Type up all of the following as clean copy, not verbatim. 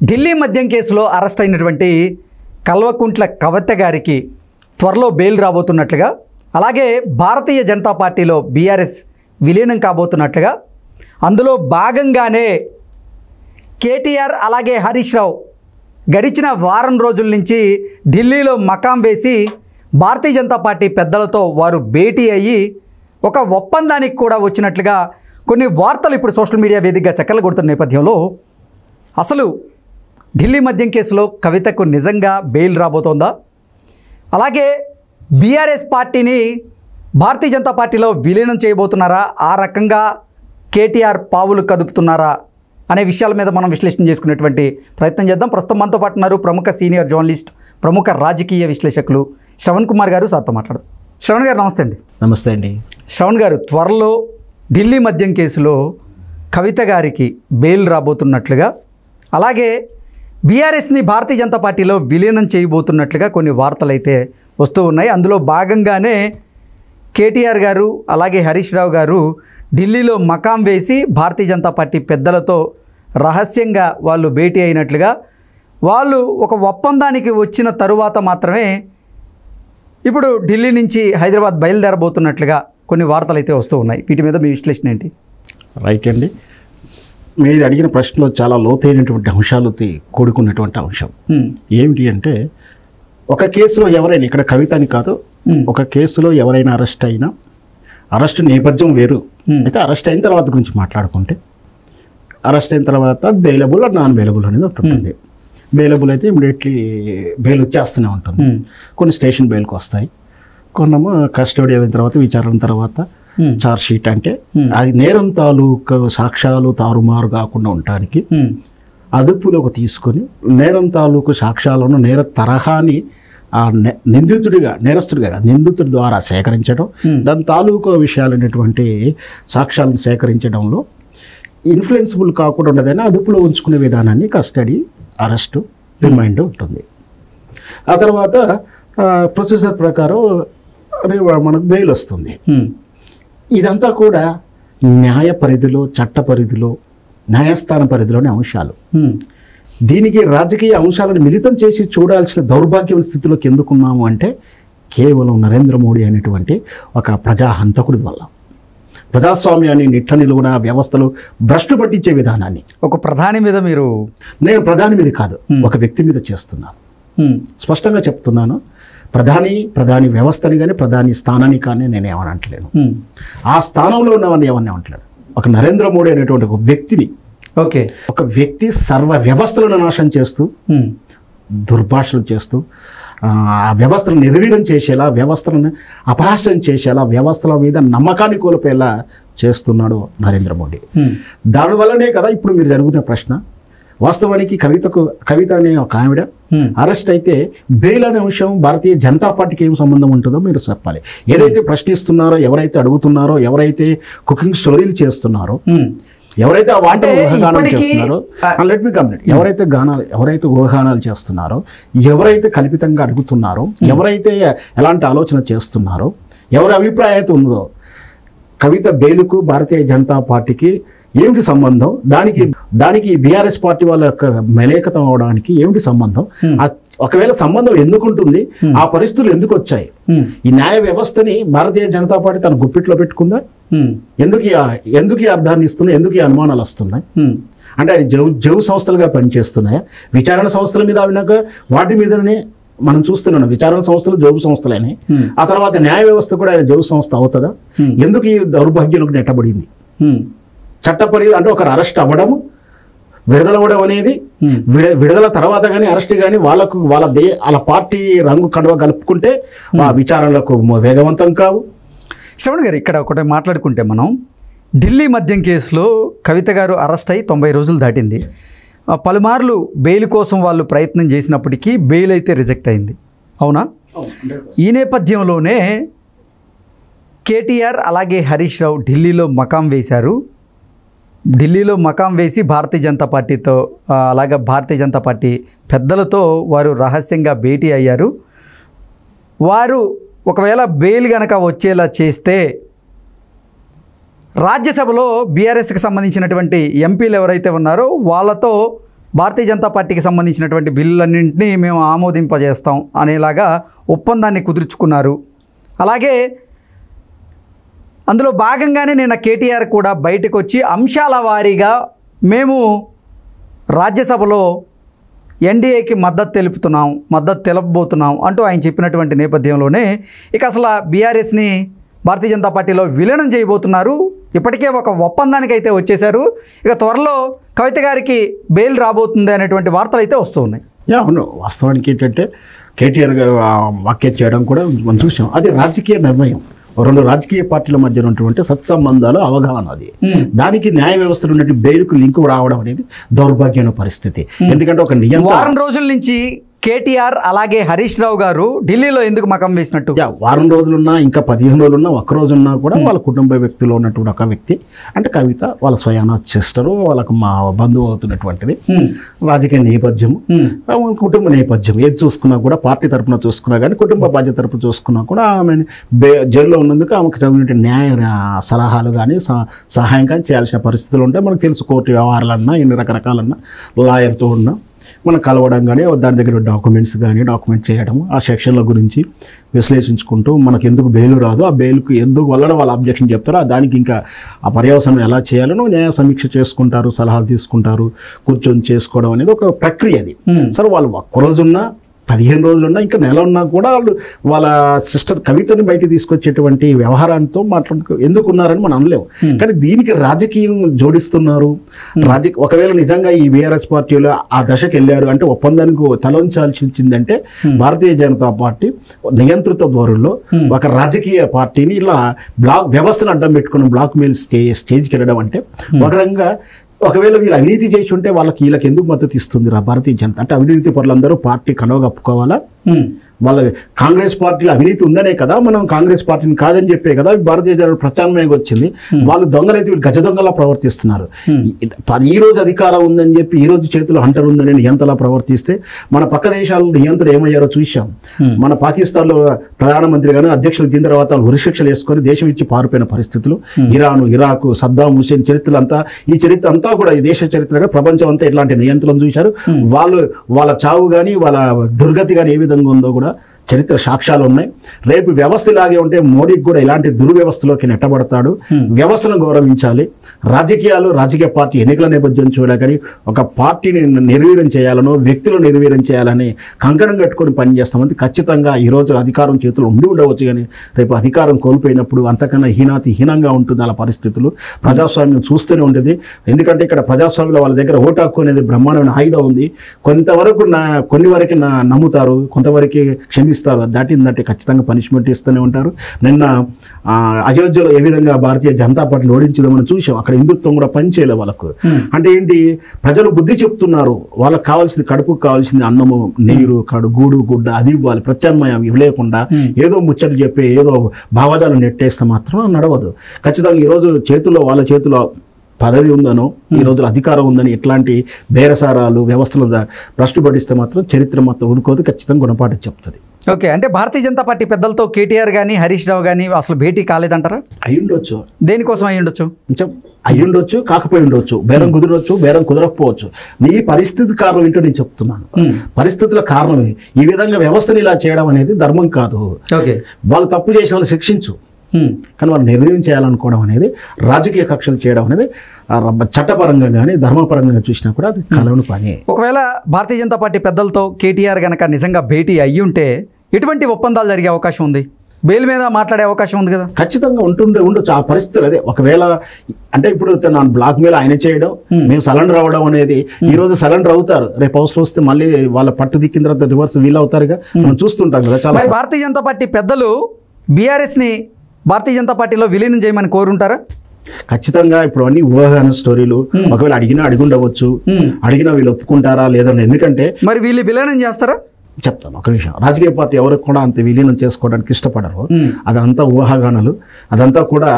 ఢిల్లీ మద్యం కేసులో అరెస్ట్ అయినటువంటి కల్వకుంట్ల కవిత గారికి త్వరలో బెయిల్ రాబోతున్నట్లుగా, అలాగే భారతీయ జనతా పార్టీలో బీఆర్ఎస్ విలీనం కాబోతున్నట్లుగా, అందులో భాగంగానే కేటీఆర్ అలాగే హరీష్ రావు గడిచిన వారం రోజుల నుంచి ఢిల్లీలో మకాం వేసి భారతీయ జనతా పార్టీ పెద్దలతో వారు భేటీ అయ్యి ఒక ఒప్పందానికి కూడా వచ్చినట్లుగా కొన్ని వార్తలు ఇప్పుడు సోషల్ మీడియా వేదికగా చక్కర్లు కొడుతున్న నేపథ్యంలో అసలు ఢిల్లీ మద్యం కేసులో కవితకు నిజంగా బెయిల్ రాబోతోందా, అలాగే బీఆర్ఎస్ పార్టీని భారతీయ జనతా పార్టీలో విలీనం చేయబోతున్నారా, ఆ రకంగా కేటీఆర్ పావులు కదుపుతున్నారా అనే విషయాల మీద మనం విశ్లేషణ చేసుకునేటువంటి ప్రయత్నం చేద్దాం. ప్రస్తుతం మనతో పాటు ఉన్నారు ప్రముఖ సీనియర్ జర్నలిస్ట్, ప్రముఖ రాజకీయ విశ్లేషకులు శ్రవణ్ కుమార్ గారు. సార్తో మాట్లాడదాం. శ్రవణ్ గారు నమస్తే అండి. నమస్తే అండి. శ్రవణ్ గారు, త్వరలో ఢిల్లీ మద్యం కేసులో కవిత గారికి బెయిల్ రాబోతున్నట్లుగా, అలాగే బీఆర్ఎస్ని భారతీయ జనతా పార్టీలో విలీనం చేయబోతున్నట్లుగా కొన్ని వార్తలు అయితే వస్తూ ఉన్నాయి. అందులో భాగంగానే కేటీఆర్ గారు అలాగే హరీష్ రావు గారు ఢిల్లీలో మకాం వేసి భారతీయ జనతా పార్టీ పెద్దలతో రహస్యంగా వాళ్ళు భేటీ అయినట్లుగా, వాళ్ళు ఒక ఒప్పందానికి వచ్చిన తరువాత మాత్రమే ఇప్పుడు ఢిల్లీ నుంచి హైదరాబాద్ బయలుదేరబోతున్నట్లుగా కొన్ని వార్తలు అయితే వస్తూ ఉన్నాయి. వీటి మీద మీ విశ్లేషణ ఏంటి? రైట్ అండి, మీరు అడిగిన ప్రశ్నలో చాలా లోతైనటువంటి అంశాలతో కూడుకున్నటువంటి అంశం ఏమిటి అంటే, ఒక కేసులో ఎవరైనా, ఇక్కడ కవిత అని కాదు, ఒక కేసులో ఎవరైనా అరెస్ట్ అయినా అరెస్ట్ నేపథ్యం వేరు. అయితే అరెస్ట్ అయిన తర్వాత గురించి మాట్లాడుకుంటే, అరెస్ట్ అయిన తర్వాత బెయిలబుల్ నాన్ బెయిలబుల్ అనేది ఒకటి ఉంటుంది. బెయిలబుల్ అయితే ఇమీడియట్లీ బెయిల్ వచ్చేస్తూనే ఉంటుంది. కొన్ని స్టేషన్ బెయిల్కి వస్తాయి, కొన్నేమో కస్టడీ అయిన తర్వాత విచారణ తర్వాత చార్జ్ షీట్, అంటే అది నేరం తాలూకు సాక్ష్యాలు తారుమారు కాకుండా ఉండటానికి అదుపులోకి తీసుకొని నేరం తాలూకు సాక్ష్యాలను నేర తరహాని నిందితుడి ద్వారా సేకరించడం, దాని తాలూకు విషయాలైనటువంటి సాక్ష్యాలను సేకరించడంలో ఇన్ఫ్లుయెన్సిబుల్ కాకుండా ఉండదని అదుపులో ఉంచుకునే విధానాన్ని కస్టడీ, అరెస్టు, రిమైండ్ ఉంటుంది. ఆ తర్వాత ప్రొసీజర్ ప్రకారం మనకు బెయిల్ వస్తుంది. ఇదంతా కూడా న్యాయ పరిధిలో, చట్ట పరిధిలో, న్యాయస్థాన పరిధిలోని అంశాలు. దీనికి రాజకీయ అంశాలను మిళితం చేసి చూడాల్సిన దౌర్భాగ్య స్థితిలోకి ఎందుకున్నాము అంటే, కేవలం నరేంద్ర మోడీ అనేటువంటి ఒక ప్రజాహంతకుడి వల్ల, ప్రజాస్వామ్యాన్ని నిట్ట నిలువున వ్యవస్థలు భ్రష్టు పట్టించే విధానాన్ని. ఒక ప్రధాని మీద మీరు, నేను ప్రధాని మీద కాదు, ఒక వ్యక్తి మీద చేస్తున్నాను. స్పష్టంగా చెప్తున్నాను, ప్రధాని వ్యవస్థని కానీ ప్రధాని స్థానాన్ని కానీ నేను ఏమని అంటలేను. ఆ స్థానంలో ఉన్నవాడిని ఏమని అంటలేను. ఒక నరేంద్ర మోడీ అనేటువంటి ఒక వ్యక్తిని, ఒక వ్యక్తి సర్వ వ్యవస్థలను నాశనం చేస్తూ, దుర్భాషలు చేస్తూ, ఆ వ్యవస్థను నిర్వీర్యం చేసేలా, వ్యవస్థలను అపహాస్యం చేసేలా, వ్యవస్థల మీద నమ్మకాన్ని కోల్పోయేలా చేస్తున్నాడు నరేంద్ర మోడీ. దానివల్లనే కదా ఇప్పుడు మీరు జరుగుతున్న ప్రశ్న. వాస్తవానికి కవిత అనే ఒక ఆవిడ అరెస్ట్ అయితే బెయిల్ అనే విషయం భారతీయ జనతా పార్టీకి ఏం సంబంధం ఉంటుందో మీరు చెప్పాలి. ఏదైతే ప్రశ్నిస్తున్నారో, ఎవరైతే అడుగుతున్నారో, ఎవరైతే కుకింగ్ స్టోరీలు చేస్తున్నారో, ఎవరైతే ఆ వార్త ఊహాగానాలు చేస్తున్నారో, లెట్ మీ కంప్లీట్, ఎవరైతే ఊహాగానాలు చేస్తున్నారో, ఎవరైతే కల్పితంగా అడుగుతున్నారో, ఎవరైతే ఎలాంటి ఆలోచన చేస్తున్నారో, ఎవరి అభిప్రాయం అయితే ఉందో, కవిత బెయిల్కు భారతీయ జనతా పార్టీకి ఏమిటి సంబంధం, దానికి బీఆర్ఎస్ పార్టీ వాళ్ళ యొక్క మెలేకతం అవడానికి ఏమిటి సంబంధం, ఒకవేళ సంబంధం ఎందుకు ఉంటుంది, ఆ పరిస్థితులు ఎందుకు వచ్చాయి, ఈ న్యాయ వ్యవస్థని భారతీయ జనతా పార్టీ తన గుప్పిట్లో పెట్టుకుందా, ఎందుకు ఈ అర్థాన్ని ఇస్తున్నాయి, ఎందుకు ఈ అనుమానాలు వస్తున్నాయి, అంటే అది జవు సంస్థలుగా పనిచేస్తున్నాయా, విచారణ సంస్థల మీద వినాక వాటి మీదనే మనం చూస్తున్నాం. విచారణ సంస్థలు జోబు సంస్థలేనే, ఆ తర్వాత న్యాయ వ్యవస్థ కూడా జోబు సంస్థ అవుతుందా, ఎందుకు ఈ దౌర్భాగ్యంలోకి నెట్టబడింది. చట్టపరి అంటే ఒకరు అరెస్ట్ అవ్వడము, విడుదలవ్వడం అనేది, విడుదల తర్వాత కానీ అరెస్ట్ కానీ వాళ్ళ పార్టీ రంగు కండువ కలుపుకుంటే ఆ విచారణలకు వేగవంతం కావు. శ్రవణ్ గారు, ఇక్కడ ఒకటి మాట్లాడుకుంటే మనం ఢిల్లీ మద్యం కేసులో కవిత గారు అరెస్ట్ అయ్యి 90 రోజులు దాటింది. పలుమార్లు బెయిల్ కోసం వాళ్ళు ప్రయత్నం చేసినప్పటికీ బెయిల్ అయితే రిజెక్ట్ అయింది, అవునా? ఈ నేపథ్యంలోనే కేటీఆర్ అలాగే హరీష్ రావు ఢిల్లీలో మకాం వేశారు. ఢిల్లీలో మకాం వేసి భారతీయ జనతా పార్టీతో, అలాగే భారతీయ జనతా పార్టీ పెద్దలతో వారు రహస్యంగా భేటీ అయ్యారు. వారు ఒకవేళ బెయిల్ గనక వచ్చేలా చేస్తే రాజ్యసభలో బీఆర్ఎస్కి సంబంధించినటువంటి ఎంపీలు ఎవరైతే ఉన్నారో వాళ్ళతో భారతీయ జనతా పార్టీకి సంబంధించినటువంటి బిల్లులన్నింటినీ మేము ఆమోదింపజేస్తాం అనేలాగా ఒప్పందాన్ని కుదుర్చుకున్నారు. అలాగే అందులో భాగంగానే నిన్న కేటీఆర్ కూడా బయటకు వచ్చి అంశాల వారీగా మేము రాజ్యసభలో ఎన్డీఏకి మద్దతు తెలుపబోతున్నాం అంటూ ఆయన చెప్పినటువంటి నేపథ్యంలోనే ఇక అసలు బీఆర్ఎస్ని భారతీయ జనతా పార్టీలో విలీనం చేయబోతున్నారు. ఇప్పటికే ఒక ఒప్పందానికి అయితే వచ్చేశారు. ఇక త్వరలో కవిత గారికి బెయిల్ రాబోతుంది అనేటువంటి వార్తలు అయితే వస్తూ ఉన్నాయి. అవును, వాస్తవానికి ఏంటంటే కేటీఆర్ గారు వ్యాఖ్య చేయడం కూడా మనం చూసాం. అది రాజకీయ నిర్ణయం. రెండు రాజకీయ పార్టీల మధ్య ఉన్నటువంటి సత్సంబంధాలు, అవగాహన అది. దానికి న్యాయ వ్యవస్థలో ఉన్నటువంటి బెయిల్కు లింకు రావడం అనేది దౌర్భాగ్యమైన పరిస్థితి. ఎందుకంటే ఒక వారం రోజుల నుంచి కేటీఆర్ అలాగే హరీష్ రావు గారు ఢిల్లీలో ఎందుకు మకం వేసినట్టు? వారం రోజులున్నా ఇంకా 15 రోజులున్నా ఒక్క రోజున్నా కూడా వాళ్ళ కుటుంబ వ్యక్తిలో ఉన్నటువంటి ఒక వ్యక్తి అంటే కవిత, వాళ్ళ స్వయాన సిస్టరు, వాళ్ళకు మా బంధువు అవుతున్నటువంటిది, రాజకీయ నేపథ్యం, కుటుంబ నేపథ్యం ఏది చూసుకున్నా కూడా, పార్టీ తరఫున చూసుకున్నా కానీ, కుటుంబ బాధ్యత తరఫున చూసుకున్నా కూడా ఆమె జైల్లో ఉన్నందుకు ఆమెకు చదివిన న్యాయ సలహాలు కానీ సహాయం కానీ చేయాల్సిన పరిస్థితులు ఉంటాయి. మనకు తెలుసు, కోర్టు వ్యవహారాలన్నా ఎన్ని రకరకాలన్నా లాయర్తో ఉన్నా మనం కలవడం కానీ, దాని దగ్గర డాక్యుమెంట్ చేయడం, ఆ సెక్షన్ల గురించి విశ్లేషించుకుంటూ మనకు ఎందుకు బెయిల్ రాదు, ఆ బెయిల్కు ఎందుకు వల్ల వాళ్ళు అబ్జెక్షన్ చెప్తారో దానికి ఇంకా ఆ పర్యవసానం ఎలా చేయాలనో న్యాయ సమీక్ష చేసుకుంటారు, సలహాలు తీసుకుంటారు, కూర్చొని చేసుకోవడం అనేది ఒక ప్రక్రియ. అది సరే, వాళ్ళు ఒక్కరోజున్నా 15 రోజులున్నా ఇంకా నెల ఉన్నా కూడా వాళ్ళు వాళ్ళ సిస్టర్ కవితని బయట తీసుకొచ్చేటువంటి వ్యవహారాలతో ఎందుకు ఉన్నారని మనం అనలేము. కానీ దీనికి రాజకీయం జోడిస్తున్నారు. ఒకవేళ నిజంగా ఈ బీఆర్ఎస్ పార్టీలో ఆ దశకు వెళ్ళారు అంటే, ఒప్పందానికి తలొంచాల్సి వచ్చిందంటే, భారతీయ జనతా పార్టీ నియంత్రిత ధోరణిలో ఒక రాజకీయ పార్టీని ఇలా బ్లాక్ వ్యవస్థను అడ్డం పెట్టుకుని బ్లాక్ మెయిల్ స్టేజ్కి వెళ్ళడం అంటే, ఒక రకంగా ఒకవేళ వీళ్ళు అవినీతి చేసి ఉంటే వీళ్ళకి ఎందుకు మద్దతు ఇస్తుంది భారతీయ జనతా? అంటే అవినీతి పరులందరూ పార్టీ కనువ కప్పుకోవాలా? వాళ్ళ కాంగ్రెస్ పార్టీలో అవినీతి ఉందనే కదా మనం కాంగ్రెస్ పార్టీని కాదని చెప్పే కదా భారతీయ జనతా ప్రత్యామ్నాయంగా వచ్చింది. వాళ్ళు దొంగలైతే వీళ్ళు గజ దొంగలా ప్రవర్తిస్తున్నారు. ఈ రోజు అధికారం ఉందని చెప్పి, ఈ రోజు చేతిలో హంటర్ ఉందని నియంతలా ప్రవర్తిస్తే, మన పక్క దేశాల్లో నియంత్రణ ఏమయ్యారో చూసాం. మన పాకిస్తాన్లో ప్రధానమంత్రి కానీ అధ్యక్షులు దీని తర్వాత ఉరిశిక్షలు వేసుకొని దేశం ఇచ్చి పారిపోయిన పరిస్థితులు, ఇరాను, ఇరాకు, సద్దాం హుసేన్ చరిత్రలు అంతా, ఈ చరిత్ర అంతా కూడా ఈ దేశ చరిత్ర ప్రపంచం అంతా ఇట్లాంటి నియంత్రణ చూశారు. వాళ్ళ చావు కానీ వాళ్ళ దుర్గతి కానీ ఏ విధంగా ఉందో కూడా చరిత్ర సాక్ష్యాలు ఉన్నాయి. రేపు వ్యవస్థ ఇలాగే ఉంటే మోడీకి కూడా ఇలాంటి దుర్వ్యవస్థలోకి నెట్టబడతాడు. వ్యవస్థను గౌరవించాలి. రాజకీయ పార్టీ ఎన్నికల నేపథ్యం చూడాలి. కానీ ఒక పార్టీని నిర్వీర్యం చేయాలనో, వ్యక్తులు నిర్వీర్యం చేయాలని కంకణం కట్టుకొని పనిచేస్తామంటే ఖచ్చితంగా ఈరోజు అధికారం చేతులు ఉండవచ్చు. కానీ రేపు అధికారం కోల్పోయినప్పుడు అంతకన్నా హీనంగా ఉంటుంది అలా పరిస్థితులు. ప్రజాస్వామ్యం చూస్తూనే ఉంటుంది. ఎందుకంటే ఇక్కడ ప్రజాస్వామ్యంలో వాళ్ళ దగ్గర ఓటు హక్కు అనేది బ్రహ్మాండమైన ఆయుధం ఉంది. కొన్ని వరకు నమ్ముతారు, కొంతవరకు క్షమిస్తారు. దాటిందంటే ఖచ్చితంగా పనిష్మెంట్ ఇస్తూనే ఉంటారు. నిన్న అయోధ్యలో ఏ విధంగా భారతీయ జనతా పార్టీని ఓడించదో మనం చూసాం. అక్కడ హిందుత్వం కూడా పనిచేయలేదు వాళ్ళకు. అంటే ఏంటి, ప్రజలు బుద్ధి చెప్తున్నారు. వాళ్ళకి కావాల్సింది, కడుపుకు కావాల్సింది అన్నము, నీరు, గూడు, గుడ్డ అది ఇవ్వాలి. ప్రత్యామ్నాయం ఇవ్వలేకుండా ఏదో ముచ్చట చెప్పి ఏదో భావజాలు నెట్టేస్తే మాత్రం నడవదు. ఖచ్చితంగా ఈరోజు వాళ్ళ చేతిలో పదవి ఉందనో, ఈ రోజులు అధికారం ఉందని ఇట్లాంటి బేరసారాలు వ్యవస్థలు భ్రష్టు పడిస్తే మాత్రం చరిత్ర మాత్రం ఊరుకోదు, ఖచ్చితంగా గుణపాఠం చెప్తుంది. ఓకే, అంటే భారతీయ జనతా పార్టీ పెద్దలతో కేటీఆర్ కానీ హరీష్ రావు కానీ అసలు భేటీ కాలేదంటారా? అయ్యుండొచ్చు. దేనికోసం అయ్యుండొచ్చు? అయ్యుండొచ్చు, కాకపోయి ఉండొచ్చు. బేరం కుదరవచ్చు, బేరం కుదరకపోవచ్చు. నీ పరిస్థితి కారణం ఏంటో నేను చెప్తున్నాను. పరిస్థితుల కారణమే ఈ విధంగా వ్యవస్థను ఇలా చేయడం అనేది ధర్మం కాదు. వాళ్ళు తప్పు చేసిన వాళ్ళు శిక్షించు, కానీ వాళ్ళు నిర్ణయం చేయాలనుకోవడం అనేది, రాజకీయ కక్షలు చేయడం అనేది చట్టపరంగా కానీ ధర్మపరంగా చూసినా కూడా అది కలవని పని. ఒకవేళ భారతీయ జనతా పార్టీ పెద్దలతో కేటీఆర్ కనుక నిజంగా భేటీ అయ్యుంటే ఎటువంటి ఒప్పందాలు జరిగే అవకాశం ఉంది? బెయిల్ మీద మాట్లాడే అవకాశం ఉంది కదా? ఖచ్చితంగా ఉండొచ్చు ఆ పరిస్థితులు. అదే ఒకవేళ అంటే ఇప్పుడు బ్లాక్ మెయిల్ ఆయన చేయడం, మేము సరెండర్ అవ్వడం అనేది, ఈ రోజు సరెండర్ అవుతారు, రేపు అవసరం వస్తే మళ్ళీ వాళ్ళ పట్టు దిక్కిన తర్వాత రివర్స్ వీల్ అవుతారుగా, మనం చూస్తుంటాం కదా చాలా. భారతీయ జనతా పార్టీ పెద్దలు బీఆర్ఎస్ని భారతీయ జనతా పార్టీలో విలీనం చేయమని కోరుంటారా? ఖచ్చితంగా. ఇప్పుడు అన్ని ఊహాగాన స్టోరీలు. ఒకవేళ అడిగినా అడిగుండవచ్చు, అడిగినా వీళ్ళు ఒప్పుకుంటారా లేదని. ఎందుకంటే మరి వీళ్ళు విలీనం చేస్తారా? చెప్తాను ఒక విషయం. రాజకీయ పార్టీ ఎవరికి కూడా అంత విలీనం చేసుకోవడానికి ఇష్టపడరు. అదంతా ఊహాగానాలు, అదంతా కూడా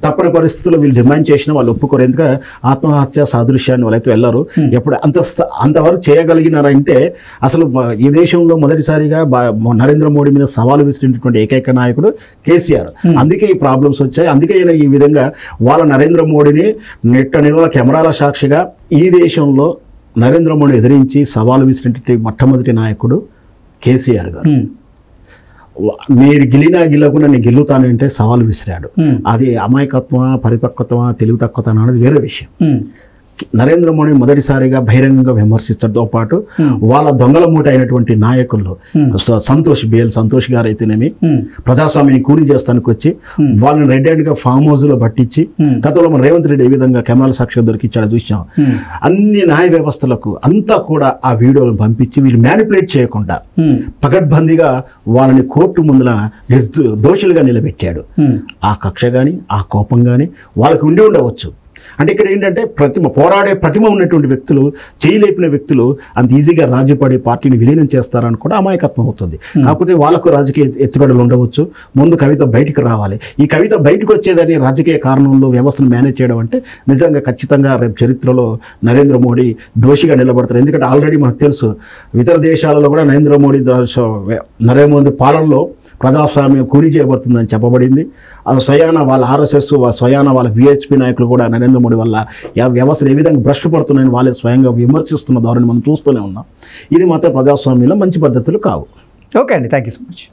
తప్పని పరిస్థితుల్లో వీళ్ళు డిమాండ్ చేసిన వాళ్ళు ఒప్పుకోరు. ఎందుకంటే ఆత్మహత్య సాదృశ్యాన్ని వాళ్ళైతే వెళ్ళరు. ఎప్పుడు అంతవరకు చేయగలిగినారంటే అసలు ఈ దేశంలో మొదటిసారిగా నరేంద్ర మోడీ మీద సవాలు విసిరినటువంటి ఏకైక నాయకుడు కేసీఆర్. అందుకే ఈ ప్రాబ్లమ్స్ వచ్చాయి. అందుకే ఈయన ఈ విధంగా వాళ్ళ నరేంద్ర మోడీని నిలువ కెమెరాల సాక్షిగా ఈ దేశంలో నరేంద్ర మోడీ ఎదిరించి సవాలు విసిరినటువంటి మొట్టమొదటి నాయకుడు కేసీఆర్ గారు. మీరు గిల్లకుండా నేను గిల్లుతానంటే సవాలు విసిరాడు. అది అమాయకత్వమా, పరిపక్వతమా, తెలివి తక్కువతనం అనేది వేరే విషయం. నరేంద్ర మోడీ మొదటిసారిగా బహిరంగంగా విమర్శించడంతో పాటు వాళ్ళ దొంగల మూట అయినటువంటి నాయకుల్లో సంతోష్ గారు అయితేనేమి ప్రజాస్వామ్యాన్ని కూలి చేస్తానికి వచ్చి వాళ్ళని రెడ్ హ్యాండ్గా ఫామ్ హౌస్లో పట్టించి గతంలో మన రేవంత్ రెడ్డి ఏ విధంగా కెమెరాల సాక్షిగా దొరికించాడో చూసాం. అన్ని న్యాయ వ్యవస్థలకు అంతా కూడా ఆ వీడియోలను పంపించి వీళ్ళు మ్యానిపులేట్ చేయకుండా పకడ్బందీగా వాళ్ళని కోర్టు ముందున దోషులుగా నిలబెట్టాడు. ఆ కక్ష కానీ ఆ కోపం కానీ వాళ్ళకి ఉండి ఉండవచ్చు. అంటే ఇక్కడ ఏంటంటే పోరాడే ప్రతిమ ఉన్నటువంటి వ్యక్తులు, చేయలేపిన వ్యక్తులు అంత ఈజీగా రాజీపడే పార్టీని విలీనం చేస్తారని కూడా అమాయకత్వం అవుతుంది. కాకపోతే వాళ్ళకు రాజకీయ ఎత్తుగడలు ఉండవచ్చు. ముందు కవిత బయటికి రావాలి. ఈ కవిత బయటకు వచ్చేదని రాజకీయ కారణంలో వ్యవస్థను మేనేజ్ చేయడం అంటే నిజంగా ఖచ్చితంగా రేపు చరిత్రలో నరేంద్ర మోడీ దోషిగా నిలబడతారు. ఎందుకంటే ఆల్రెడీ మనకు తెలుసు ఇతర దేశాలలో కూడా నరేంద్ర మోడీ పాలనలో ప్రజాస్వామ్యం కూలి చేయబడుతుందని చెప్పబడింది. అది స్వయాన వాళ్ళ ఆర్ఎస్ఎస్, స్వయాన వాళ్ళ విహెచ్పి నాయకులు కూడా నరేంద్ర మోడీ వల్ల వ్యవస్థలు ఏ విధంగా భ్రష్టు పడుతున్నాయని వాళ్ళే స్వయంగా విమర్శిస్తున్న ధోరణి మనం చూస్తూనే ఉన్నాం. ఇది మాత్రం ప్రజాస్వామ్యంలో మంచి పద్ధతులు కావు. ఓకే అండి, థ్యాంక్ యూ సో మచ్.